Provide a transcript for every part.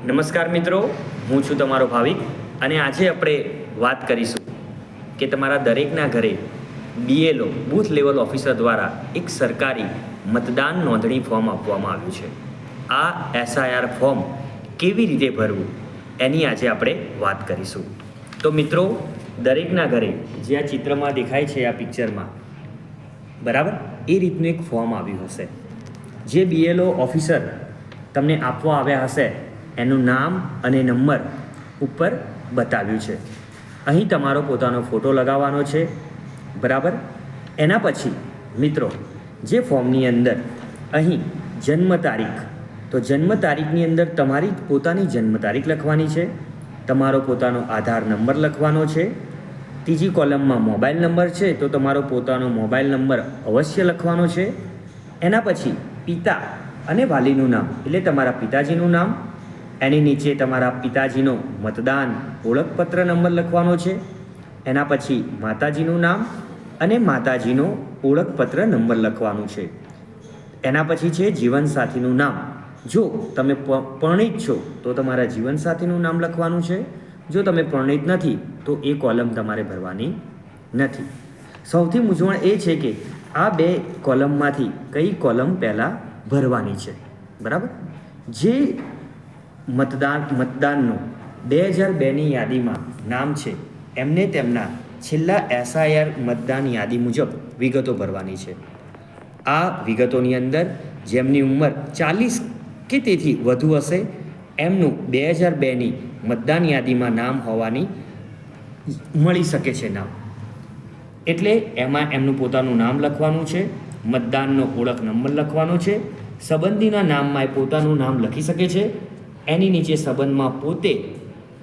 નમસ્કાર મિત્રો, હું છું તમારો ભાવિક અને આજે આપણે વાત કરીશું કે તમારા દરેકના ઘરે BLO બૂથ લેવલ ઓફિસર દ્વારા એક સરકારી મતદાન નોંધણી ફોર્મ આપવામાં આવ્યું છે. આ SIR ફોર્મ કેવી રીતે ભરવું એની આજે આપણે વાત કરીશું. તો મિત્રો, દરેકના ઘરે જે આ ચિત્રમાં દેખાય છે, આ પિક્ચરમાં બરાબર એ રીતનું એક ફોર્મ આવ્યું હશે. જે BLO ઓફિસર તમને આપવા આવ્યા હશે એનું નામ અને નંબર ઉપર બતાવ્યું છે. અહીં તમારો પોતાનો ફોટો લગાવવાનો છે, બરાબર. એના પછી મિત્રો, જે ફોર્મની અંદર અહીં જન્મ તારીખ, તો જન્મ તારીખની અંદર તમારી પોતાની જન્મ તારીખ લખવાની છે, તમારો પોતાનો આધાર નંબર લખવાનો છે. ત્રીજી કોલમમાં મોબાઈલ નંબર છે તો તમારો પોતાનો મોબાઈલ નંબર અવશ્ય લખવાનો છે. એના પછી પિતા અને વાલીનું નામ એટલે તમારા પિતાજીનું નામ, એની નીચે તમારા પિતાજીનો મતદાન ઓળખપત્ર નંબર લખવાનો છે. એના પછી માતાજીનું નામ અને માતાજીનો ઓળખપત્ર નંબર લખવાનું છે. એના પછી છે જીવનસાથીનું નામ. જો તમે પરણિત છો તો તમારા જીવનસાથીનું નામ લખવાનું છે. જો તમે પરણિત નથી તો એ કોલમ તમારે ભરવાની નથી. સૌથી મૂંઝવણ એ છે કે આ બે કોલમમાંથી કઈ કોલમ પહેલાં ભરવાની છે, બરાબર. જે મતદાનનો 2002ની યાદીમાં નામ છે એમને તેમના છેલ્લા SIR મતદાન યાદી મુજબ વિગતો ભરવાની છે. આ વિગતોની અંદર જેમની ઉંમર 40 કે તેથી વધુ હશે એમનું 2002ની મતદાન યાદીમાં નામ હોવાની મળી શકે છે નામ. એટલે એમાં એમનું પોતાનું નામ લખવાનું છે, મતદાનનો ઓળખ નંબર લખવાનો છે, સંબંધીના નામમાં એ પોતાનું નામ લખી શકે છે. એની નીચે સંબંધમાં પોતે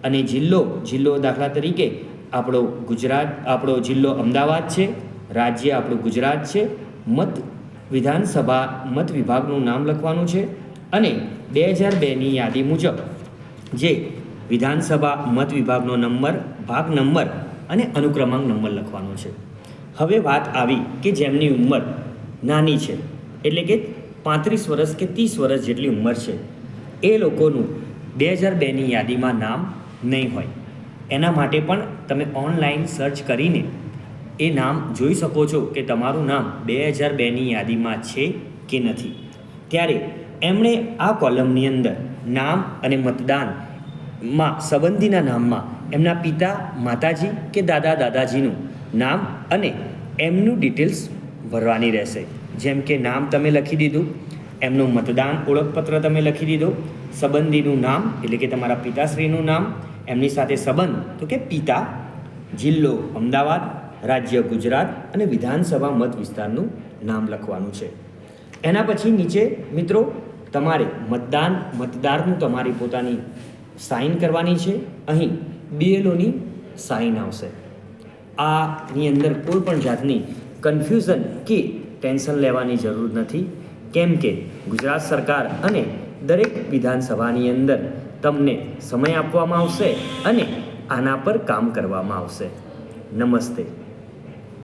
અને જિલ્લો દાખલા તરીકે આપણો જિલ્લો અમદાવાદ છે, રાજ્ય આપણું ગુજરાત છે, વિધાનસભા મત વિભાગનું નામ લખવાનું છે અને 2002ની યાદી મુજબ જે વિધાનસભા મત વિભાગનો નંબર, ભાગ નંબર અને અનુક્રમાંક નંબર લખવાનો છે. હવે વાત આવી કે જેમની ઉંમર નાની છે, એટલે કે 35 વર્ષ કે 30 વર્ષ જેટલી ઉંમર છે, એ લોકોનું 2002ની યાદીમાં નામ નહીં હોય. એના માટે પણ તમે ઓનલાઈન સર્ચ કરીને એ નામ જોઈ શકો છો કે તમારું નામ 2002ની યાદીમાં છે કે નથી. ત્યારે એમણે આ કોલમની અંદર નામ અને મતદાનમાં સંબંધીના નામમાં એમના પિતા, માતાજી કે દાદાજીનું નામ અને એમનું ડિટેલ્સ ભરવાની રહેશે. જેમ કે નામ તમે લખી દીધું, એમનું મતદાન ઓળખપત્ર તમે લખી દીધો, સંબંધીનું નામ એટલે કે તમારા પિતાશ્રીનું નામ, એમની સાથે સંબંધ તો કે પિતા, જિલ્લો અમદાવાદ, રાજ્ય ગુજરાત અને વિધાનસભા મત વિસ્તારનું નામ લખવાનું છે. એના પછી નીચે મિત્રો તમારે મતદારનું તમારી પોતાની સાઇન કરવાની છે. અહીં BLOની સાઇન આવશે. આની અંદર કોઈ પણ જાતની કન્ફ્યુઝન કે ટેન્શન લેવાની જરૂર નથી, કેમ કે ગુજરાત સરકાર અને દરેક વિધાનસભાની અંદર તમને સમય આપવામાં આવશે અને આના પર કામ કરવામાં આવશે. નમસ્તે.